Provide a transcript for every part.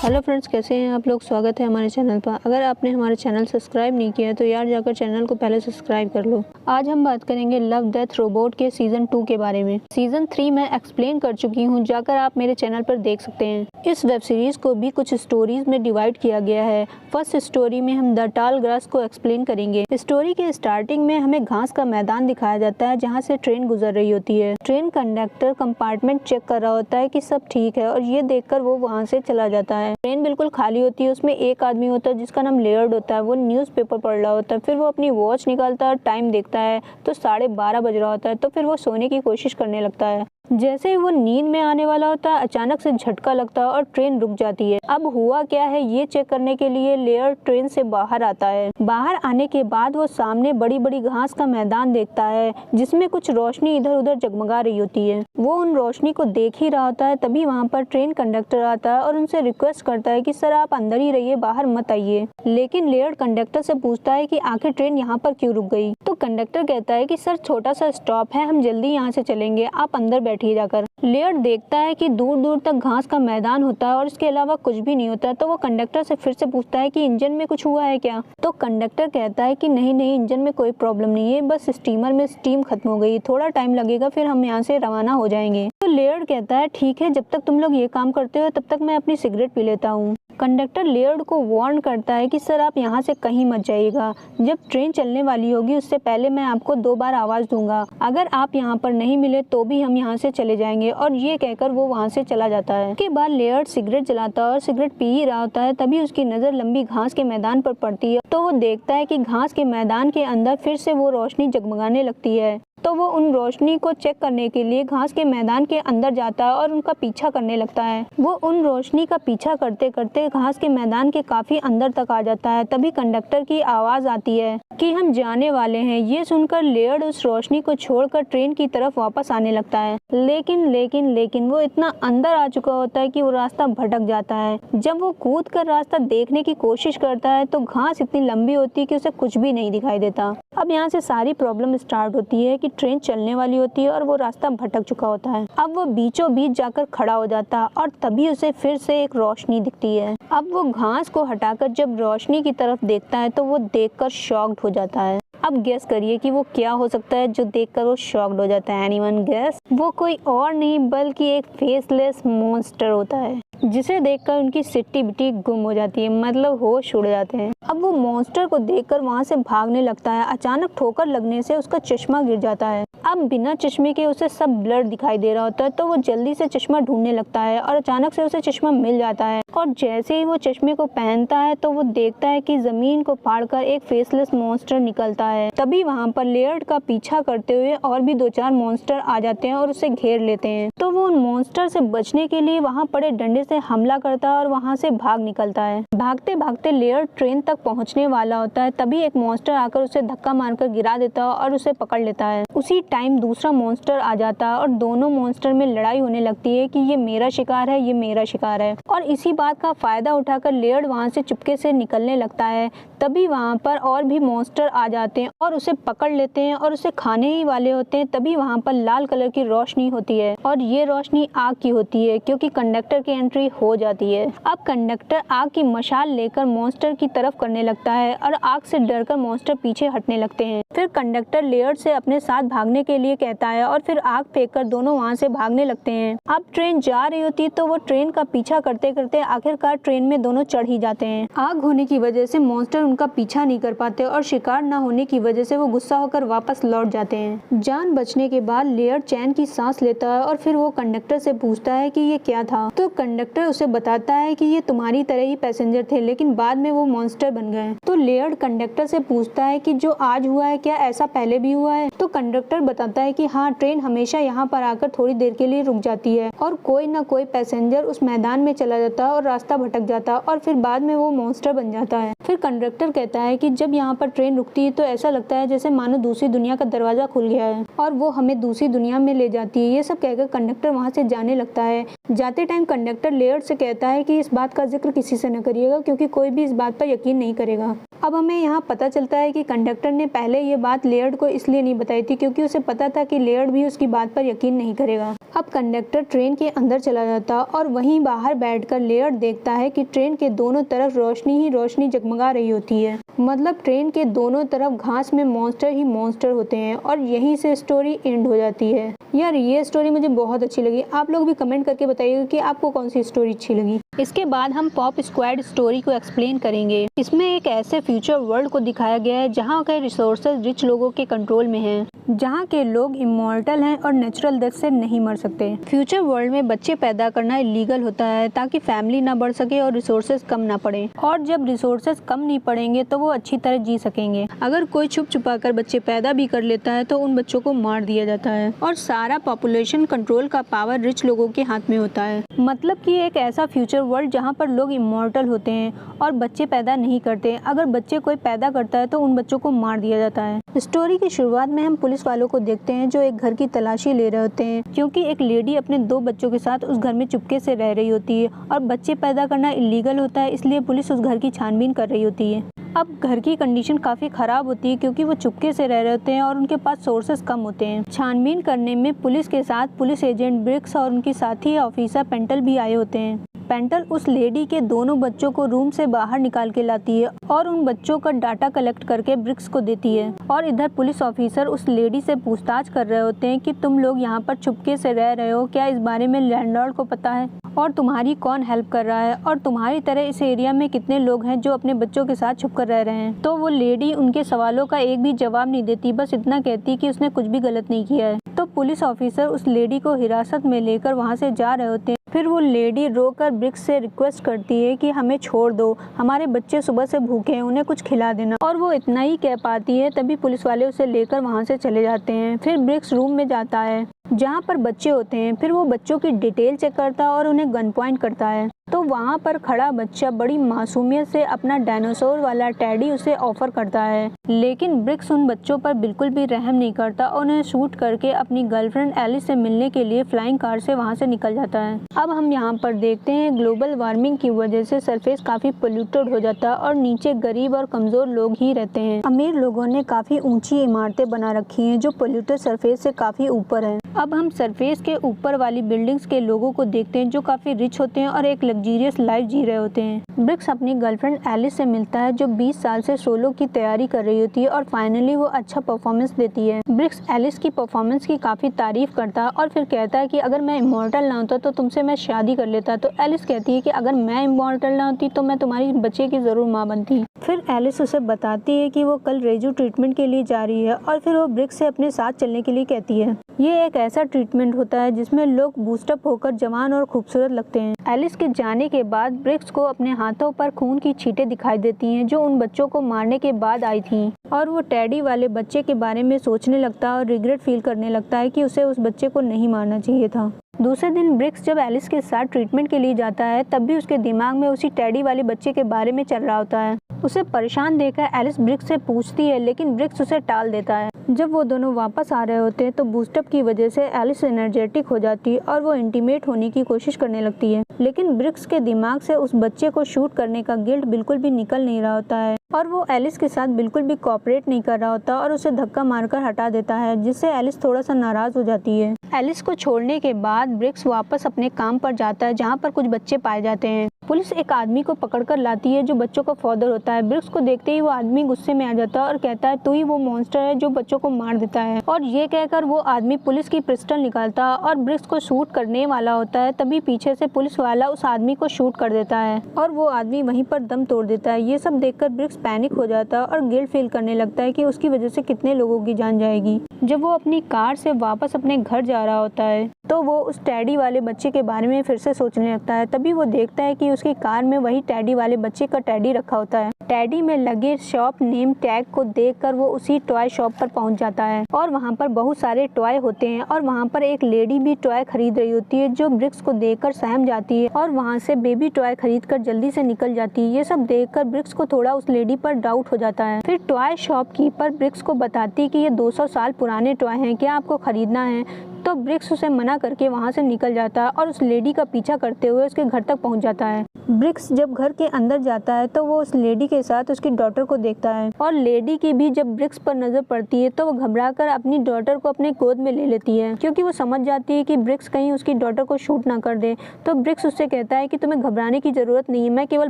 Hello friends, कैसे हैं आप लोग। स्वागत है हमारे चैनल पर। अगर आपने हमारे चैनल सब्सक्राइब नहीं किया है तो यार जाकर चैनल को पहले सब्सक्राइब कर लो। आज हम बात करेंगे लव डेथ रोबोट के सीजन 2 के बारे में। सीजन 3 मैं एक्सप्लेन कर चुकी हूँ, जाकर आप मेरे चैनल पर देख सकते हैं। इस वेब सीरीज को भी कुछ स्टोरीज में डिवाइड किया गया है। फर्स्ट स्टोरी में हम द टाल ग्रास को एक्सप्लेन करेंगे। स्टोरी के स्टार्टिंग में हमें घास का मैदान दिखाया जाता है जहाँ से ट्रेन गुजर रही होती है। ट्रेन कंडक्टर कंपार्टमेंट चेक कर रहा होता है कि सब ठीक है और ये देखकर वो वहाँ से चला जाता है। ट्रेन बिल्कुल खाली होती है। उसमें एक आदमी होता है जिसका नाम लेयर्ड होता है। वो न्यूज़पेपर पढ़ रहा होता है। फिर वो अपनी वॉच निकालता है, टाइम देखता है तो 12:30 बज रहा होता है। तो फिर वो सोने की कोशिश करने लगता है। जैसे ही वो नींद में आने वाला होता है, अचानक से झटका लगता है और ट्रेन रुक जाती है। अब हुआ क्या है ये चेक करने के लिए लेयर्ड ट्रेन से बाहर आता है। बाहर आने के बाद वो सामने बड़ी बड़ी घास का मैदान देखता है जिसमें कुछ रोशनी इधर उधर जगमगा रही होती है। वो उन रोशनी को देख ही रहा होता है, तभी वहाँ पर ट्रेन कंडक्टर आता है और उनसे रिक्वेस्ट करता है कि सर आप अंदर ही रहिए, बाहर मत आइए। लेकिन लेयर्ड कंडक्टर से पूछता है कि आखिर ट्रेन यहाँ पर क्यों रुक गई। तो कंडक्टर कहता है कि सर छोटा सा स्टॉप है, हम जल्दी यहाँ से चलेंगे, आप अंदर बैठिए जाकर। लेयर्ड देखता है कि दूर दूर तक घास का मैदान होता है और इसके अलावा कुछ भी नहीं होता। तो वो कंडक्टर से फिर से पूछता है कि इंजन में कुछ हुआ है क्या। तो कंडक्टर कहता है कि नहीं नहीं, इंजन में कोई प्रॉब्लम नहीं है, बस स्टीमर में स्टीम खत्म हो गई, थोड़ा टाइम लगेगा, फिर हम यहाँ से रवाना हो जाएंगे। तो लेयर्ड कहता है ठीक है, जब तक तुम लोग ये काम करते हो तब तक मैं अपनी सिगरेट पी लेता हूँ। कंडक्टर लेयर्ड को वार्न करता है कि सर आप यहाँ से कहीं मत जाइएगा, जब ट्रेन चलने वाली होगी उससे पहले मैं आपको 2 बार आवाज़ दूंगा, अगर आप यहाँ पर नहीं मिले तो भी हम यहाँ से चले जाएंगे। और ये कहकर वो वहाँ से चला जाता है। उसके बाद लेयर्ड सिगरेट जलाता है और सिगरेट पी ही रहा होता है, तभी उसकी नज़र लंबी घास के मैदान पर पड़ती है। तो वो देखता है कि घास के मैदान के अंदर फिर से वो रोशनी जगमगाने लगती है। तो वो उन रोशनी को चेक करने के लिए घास के मैदान के अंदर जाता है और उनका पीछा करने लगता है। वो उन रोशनी का पीछा करते करते घास के मैदान के काफी अंदर तक आ जाता है। तभी कंडक्टर की आवाज आती है कि हम जाने वाले हैं। ये सुनकर लेयर्ड उस रोशनी को छोड़कर ट्रेन की तरफ वापस आने लगता है। लेकिन वो इतना अंदर आ चुका होता है कि वो रास्ता भटक जाता है। जब वो कूद कर रास्ता देखने की कोशिश करता है तो घास इतनी लंबी होती है कि उसे कुछ भी नहीं दिखाई देता। अब यहाँ से सारी प्रॉब्लम स्टार्ट होती है कि ट्रेन चलने वाली होती है और वो रास्ता भटक चुका होता है। अब वो बीचों बीच जाकर खड़ा हो जाता है और तभी उसे फिर से एक रोशनी दिखती है। अब वो घास को हटाकर जब रोशनी की तरफ देखता है तो वो देखकर शॉक्ड हो जाता है। अब गेस करिए कि वो क्या हो सकता है जो देखकर वो शॉक्ड हो जाता है। Anyone guess? वो कोई और नहीं बल्कि एक फेसलेस मॉन्स्टर होता है जिसे देखकर उनकी सिट्टी बिट्टी गुम हो जाती है, मतलब होश उड़ जाते हैं। अब वो मॉन्स्टर को देखकर वहाँ से भागने लगता है। अचानक ठोकर लगने से उसका चश्मा गिर जाता है। अब बिना चश्मे के उसे सब ब्लर दिखाई दे रहा होता है। तो वो जल्दी से चश्मा ढूंढने लगता है और अचानक से उसे चश्मा मिल जाता है। और जैसे ही वो चश्मे को पहनता है तो वो देखता है कि जमीन को फाड़कर एक फेसलेस मॉन्स्टर निकलता है। तभी वहाँ पर लेयर्ड का पीछा करते हुए और भी 2-4 मॉन्स्टर आ जाते हैं और उसे घेर लेते हैं। तो वो उन मॉन्स्टर से बचने के लिए वहाँ पड़े डंडे से हमला करता है और वहाँ से भाग निकलता है। भागते भागते लेयर्ड ट्रेन तक पहुँचने वाला होता है, तभी एक मॉन्स्टर आकर उसे धक्का मारकर गिरा देता है और उसे पकड़ लेता है। उसी टाइम दूसरा मॉन्स्टर आ जाता है और दोनों मॉन्स्टर में लड़ाई होने लगती है कि ये मेरा शिकार है, ये मेरा शिकार है। और इसी बात का फायदा उठाकर लेयर्ड वहाँ से चुपके से निकलने लगता है। तभी वहाँ पर और भी मॉन्स्टर आ जाते हैं और उसे पकड़ लेते हैं और उसे खाने ही वाले होते हैं। तभी वहाँ पर लाल कलर की रोशनी होती है और ये रोशनी आग की होती है क्योंकि कंडक्टर की एंट्री हो जाती है। अब कंडक्टर आग की मशाल लेकर मॉन्स्टर की तरफ करने लगता है और आग से डरकर मॉन्स्टर पीछे हटने लगते हैं। फिर कंडक्टर लेयर्ड से अपने साथ भागने के लिए कहता है और फिर आग फेंककर दोनों वहाँ से भागने लगते हैं। अब ट्रेन जा रही होती है तो वो ट्रेन का पीछा करते करते आखिरकार ट्रेन में दोनों चढ़ ही जाते हैं। आग होने की वजह से मॉन्स्टर उनका पीछा नहीं कर पाते और शिकार न होने की वजह से वो गुस्सा होकर वापस लौट जाते हैं। जान बचने के बाद लेयर्ड चैन की सांस लेता है और फिर वो कंडक्टर से पूछता है कि ये क्या था। तो कंडक्टर उसे बताता है कि ये तुम्हारी तरह ही पैसेंजर थे लेकिन बाद में वो मॉन्स्टर बन गए। तो लेयर्ड कंडक्टर से पूछता है कि जो आज हुआ है क्या ऐसा पहले भी हुआ है। तो कंडक्टर बताता है कि हाँ, ट्रेन हमेशा यहाँ पर आकर थोड़ी देर के लिए रुक जाती है और कोई ना कोई पैसेंजर उस मैदान में चला जाता है और रास्ता भटक जाता है और फिर बाद में वो मॉन्स्टर बन जाता है। फिर कंडक्टर कहता है कि जब यहाँ पर ट्रेन रुकती है तो ऐसा लगता है जैसे मानो दूसरी दुनिया का दरवाजा खुल गया है और वो हमें दूसरी दुनिया में ले जाती है। ये सब कहकर कंडक्टर वहाँ से जाने लगता है। जाते टाइम कंडक्टर लेयर्ड से कहता है कि इस बात का जिक्र किसी से न करिएगा क्योंकि कोई भी इस बात पर यकीन नहीं करेगा। अब हमें यहाँ पता चलता है कि कंडक्टर ने पहले ये बात लेयर्ड को इसलिए नहीं बताई थी क्योंकि उसे पता था कि लेयर्ड भी उसकी बात पर यकीन नहीं करेगा। अब कंडक्टर ट्रेन के अंदर चला जाता और वहीं बाहर बैठकर लेयर्ड देखता है कि ट्रेन के दोनों तरफ रोशनी ही रोशनी जगमगा रही होती है। मतलब ट्रेन के दोनों तरफ घास में मॉन्स्टर ही मॉन्स्टर होते हैं और यहीं से स्टोरी एंड हो जाती है। यार ये स्टोरी मुझे बहुत अच्छी लगी। आप लोग भी कमेंट करके बताइएगा कि आपको कौन सी स्टोरी अच्छी लगी। इसके बाद हम पॉप स्क्वाड स्टोरी को एक्सप्लेन करेंगे। इसमें एक ऐसे फ्यूचर वर्ल्ड को दिखाया गया है जहाँ के रिसोर्सेज रिच लोगों के कंट्रोल में हैं, जहाँ के लोग इमॉर्टल हैं और नेचुरल डेथ से नहीं मर सकते। फ्यूचर वर्ल्ड में बच्चे पैदा करना इलीगल होता है ताकि फैमिली ना बढ़ सके और रिसोर्सेज कम ना पड़े, और जब रिसोर्सेज कम नहीं पड़ेंगे तो वो अच्छी तरह जी सकेंगे। अगर कोई छुप छुपा कर बच्चे पैदा भी कर लेता है तो उन बच्चों को मार दिया जाता है और सारा पॉपुलेशन कंट्रोल का पावर रिच लोगों के हाथ में होता है। मतलब कि एक ऐसा फ्यूचर वर्ल्ड जहाँ पर लोग इमॉर्टल होते हैं और बच्चे पैदा नहीं करते। अगर बच्चे कोई पैदा करता है तो उन बच्चों को मार दिया जाता है। स्टोरी की शुरुआत में हम पुलिस वालों को देखते हैं जो एक घर की तलाशी ले रहे होते हैं क्योंकि एक लेडी अपने 2 बच्चों के साथ उस घर में चुपके से रह रही होती है और बच्चे पैदा करना इलीगल होता है, इसलिए पुलिस उस घर की छानबीन कर रही होती है। अब घर की कंडीशन काफ़ी ख़राब होती है क्योंकि वो चुपके से रह रहे होते हैं और उनके पास सोर्सेज कम होते हैं। छानबीन करने में पुलिस के साथ पुलिस एजेंट ब्रिक्स और उनकी साथी ऑफिसर पेंटल भी आए होते हैं। पेंटल उस लेडी के दोनों बच्चों को रूम से बाहर निकाल के लाती है और उन बच्चों का डाटा कलेक्ट करके ब्रिक्स को देती है। और इधर पुलिस ऑफिसर उस लेडी से पूछताछ कर रहे होते हैं कि तुम लोग यहाँ पर चुपके से रह रहे हो, क्या इस बारे में लैंडलॉर्ड को पता है और तुम्हारी कौन हेल्प कर रहा है और तुम्हारी तरह इस एरिया में कितने लोग हैं जो अपने बच्चों के साथ छुप कर रह रहे हैं। तो वो लेडी उनके सवालों का एक भी जवाब नहीं देती, बस इतना कहती कि उसने कुछ भी गलत नहीं किया है। तो पुलिस ऑफिसर उस लेडी को हिरासत में लेकर वहाँ से जा रहे होते हैं। फिर वो लेडी रोकर ब्रिक्स से रिक्वेस्ट करती है कि हमें छोड़ दो, हमारे बच्चे सुबह से भूखे हैं, उन्हें कुछ खिला देना। और वो इतना ही कह पाती है तभी पुलिस वाले उसे लेकर वहाँ से चले जाते हैं। फिर ब्रिक्स रूम में जाता है जहाँ पर बच्चे होते हैं। फिर वो बच्चों की डिटेल चेक करता है और उन्हें गन पॉइंट करता है। तो वहाँ पर खड़ा बच्चा बड़ी मासूमियत से अपना डायनासोर वाला टैडी उसे ऑफर करता है, लेकिन ब्रिक्स उन बच्चों पर बिल्कुल भी रहम नहीं करता और उन्हें शूट करके अपनी गर्लफ्रेंड एलिस से मिलने के लिए फ्लाइंग कार से वहाँ से निकल जाता है। अब हम यहाँ पर देखते हैं ग्लोबल वार्मिंग की वजह से सरफेस काफी पोल्यूटेड हो जाता है और नीचे गरीब और कमजोर लोग ही रहते हैं। अमीर लोगों ने काफी ऊंची इमारतें बना रखी हैं जो पोल्यूटेड सरफेस से काफी ऊपर है। अब हम सरफेस के ऊपर वाली बिल्डिंग्स के लोगों को देखते हैं जो काफी रिच होते हैं और एक लग्जरियस लाइफ जी रहे होते हैं। ब्रिक्स अपनी गर्लफ्रेंड एलिस से मिलता है जो 20 साल से सोलो की तैयारी कर रही होती है और फाइनली वो अच्छा परफॉर्मेंस देती है। ब्रिक्स एलिस की परफॉर्मेंस की काफी तारीफ करता है और फिर कहता है कि अगर मैं इमॉर्टल ना होता तो तुमसे मैं शादी कर लेता। तो एलिस कहती है कि अगर मैं इमॉर्टल ना होती तो मैं तुम्हारी बच्चे की जरूर माँ बनती। फिर एलिस उसे बताती है कि वो कल रेजू ट्रीटमेंट के लिए जा रही है और फिर वो ब्रिक्स से अपने साथ चलने के लिए कहती है। ये एक ऐसा ट्रीटमेंट होता है जिसमें लोग बूस्टअप होकर जवान और खूबसूरत लगते हैं। एलिस के जाने के बाद ब्रिक्स को अपने हाथों पर खून की छींटें दिखाई देती हैं जो उन बच्चों को मारने के बाद आई थीं और वो टैडी वाले बच्चे के बारे में सोचने लगता है और रिग्रेट फील करने लगता है कि उसे उस बच्चे को नहीं मारना चाहिए था। दूसरे दिन ब्रिक्स जब एलिस के साथ ट्रीटमेंट के लिए जाता है तब भी उसके दिमाग में उसी टैडी वाले बच्चे के बारे में चल रहा होता है। उसे परेशान देखकर एलिस ब्रिक्स से पूछती है लेकिन ब्रिक्स उसे टाल देता है। जब वो दोनों वापस आ रहे होते हैं तो बूस्टअप की वजह से एलिस एनर्जेटिक हो जाती है और वो इंटीमेट होने की कोशिश करने लगती है, लेकिन ब्रिक्स के दिमाग से उस बच्चे को शूट करने का गिल्ट बिल्कुल भी निकल नहीं रहा होता है और वो एलिस के साथ बिल्कुल भी कोऑपरेट नहीं कर रहा होता और उसे धक्का मारकर हटा देता है, जिससे एलिस थोड़ा सा नाराज हो जाती है। एलिस को छोड़ने के बाद ब्रिक्स वापस अपने काम पर जाता है जहाँ पर कुछ बच्चे पाए जाते हैं। पुलिस एक आदमी को पकड़कर लाती है जो बच्चों का फादर होता है। ब्रिक्स को देखते ही वो आदमी गुस्से में आ जाता है और कहता है तू ही वो मॉन्स्टर है जो बच्चों को मार देता है। और ये कहकर वो आदमी पुलिस की पिस्टल निकालता है और ब्रिक्स को शूट करने वाला होता है, तभी पीछे से पुलिस वाला उस आदमी को शूट कर देता है और वो आदमी वहीं पर दम तोड़ देता है। ये सब देखकर ब्रिक्स पैनिक हो जाता है और गिल्ट फील करने लगता है कि उसकी वजह से कितने लोगों की जान जाएगी। जब वो अपनी कार से वापस अपने घर जा रहा होता है तो वो उस टैडी वाले बच्चे के बारे में फिर से सोचने लगता है। तभी वो देखता है कि उसकी कार में वही टैडी वाले बच्चे का टैडी रखा होता है। टैडी में लगे शॉप नेम टैग को देखकर वो उसी टॉय शॉप पर पहुंच जाता है और वहां पर बहुत सारे टॉय होते हैं और वहां पर एक लेडी भी टॉय खरीद रही होती है जो ब्रिक्स को देखकर सहम जाती है और वहां से बेबी टॉय खरीदकर जल्दी से निकल जाती है। ये सब देखकर ब्रिक्स को थोड़ा उस लेडी पर डाउट हो जाता है। फिर टॉय शॉपकीपर ब्रिक्स को बताती है कि ये 200 साल पुराने टॉय हैं, क्या आपको खरीदना है? तो ब्रिक्स उसे मना करके वहाँ से निकल जाता है और उस लेडी का पीछा करते हुए उसके घर तक पहुँच जाता है। ब्रिक्स जब घर के अंदर जाता है तो वो उस लेडी के साथ उसकी डॉटर को देखता है और लेडी की भी जब ब्रिक्स पर नजर पड़ती है तो वो घबराकर अपनी डॉटर को अपने गोद में ले लेती है, क्योंकि वो समझ जाती है कि ब्रिक्स कहीं उसकी डॉटर को शूट ना कर दे। तो ब्रिक्स उससे कहता है कि तुम्हें घबराने की जरूरत नहीं है, मैं केवल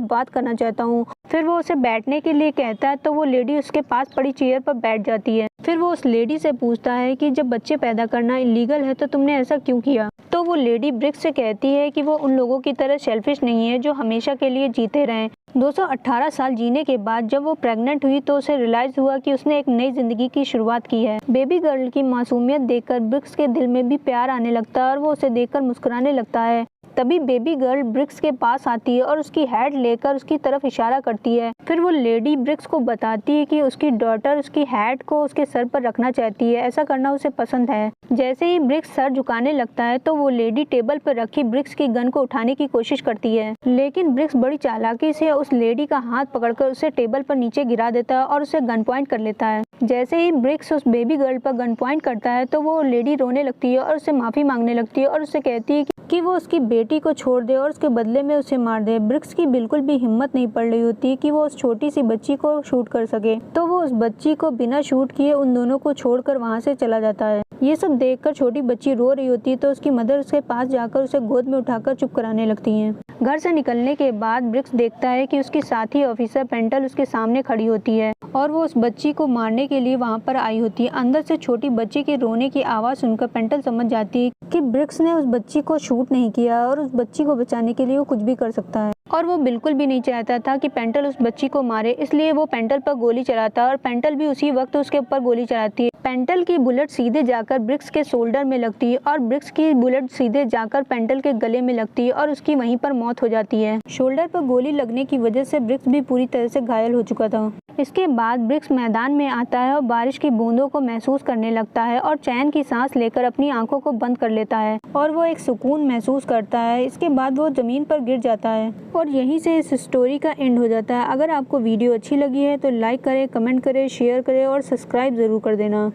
बात करना चाहता हूँ। फिर वो उसे बैठने के लिए कहता है तो वो लेडी उसके पास पड़ी चेयर पर बैठ जाती है। फिर वो उस लेडी से पूछता है कि जब बच्चे पैदा करना इलीगल है तो तुमने ऐसा क्यों किया। तो वो लेडी ब्रिक्स से कहती है कि वो उन लोगों की तरह सेल्फिश नहीं है जो हमेशा के लिए जीते रहें। 218 साल जीने के बाद जब वो प्रेग्नेंट हुई तो उसे रियलाइज हुआ कि उसने एक नई जिंदगी की शुरुआत की है। बेबी गर्ल की मासूमियत देखकर ब्रिक्स के दिल में भी प्यार आने लगता है और वो उसे देखकर मुस्कुराने लगता है। तभी बेबी गर्ल ब्रिक्स के पास आती है और उसकी हैट लेकर उसकी तरफ इशारा करती है। फिर वो लेडी ब्रिक्स को बताती है कि उसकी डॉटर उसकी हैट को उसके सर पर रखना चाहती है, ऐसा करना उसे पसंद है। जैसे ही ब्रिक्स सर झुकाने लगता है तो वो लेडी टेबल पर रखी ब्रिक्स की गन को उठाने की कोशिश करती है, लेकिन ब्रिक्स बड़ी चालाकी से उस लेडी का हाथ पकड़कर उसे टेबल पर नीचे गिरा देता है और उसे गन पॉइंट कर लेता है। जैसे ही ब्रिक्स उस बेबी गर्ल पर गन पॉइंट करता है तो वो लेडी रोने लगती है और उससे माफी मांगने लगती है और उससे कहती है कि वो उसकी बेटी को छोड़ दे और उसके बदले में उसे मार दे। ब्रिक्स की बिल्कुल भी हिम्मत नहीं पड़ रही होती कि वो उस छोटी सी बच्ची को शूट कर सके, तो वो उस बच्ची को बिना शूट किए उन दोनों को छोड़कर वहाँ से चला जाता है। ये सब देखकर छोटी बच्ची रो रही होती है तो उसकी मदर उसके पास जाकर उसे गोद में उठाकर चुप कराने लगती हैं। घर से निकलने के बाद ब्रिक्स देखता है कि उसकी साथी ऑफिसर पेंटल उसके सामने खड़ी होती है और वो उस बच्ची को मारने के लिए वहाँ पर आई होती है। अंदर से छोटी बच्ची के रोने की आवाज़ सुनकर पेंटल समझ जाती है कि ब्रिक्स ने उस बच्ची को शूट नहीं किया और उस बच्ची को बचाने के लिए वो कुछ भी कर सकता है। और वो बिल्कुल भी नहीं चाहता था कि पेंटल उस बच्ची को मारे, इसलिए वो पेंटल पर गोली चलाता है और पेंटल भी उसी वक्त उसके ऊपर गोली चलाती है। पेंटल की बुलेट सीधे जाकर ब्रिक्स के शोल्डर में लगती है और ब्रिक्स की बुलेट सीधे जाकर पेंटल के गले में लगती है और उसकी वहीं पर मौत हो जाती है। शोल्डर पर गोली लगने की वजह से ब्रिक्स भी पूरी तरह से घायल हो चुका था। इसके बाद ब्रिक्स मैदान में आता है और बारिश की बूंदों को महसूस करने लगता है और चैन की सांस लेकर अपनी आंखों को बंद कर लेता है और वो एक सुकून महसूस करता है। इसके बाद वो जमीन पर गिर जाता है और यहीं से इस स्टोरी का एंड हो जाता है। अगर आपको वीडियो अच्छी लगी है तो लाइक करें, कमेंट करें, शेयर करें और सब्सक्राइब ज़रूर कर देना।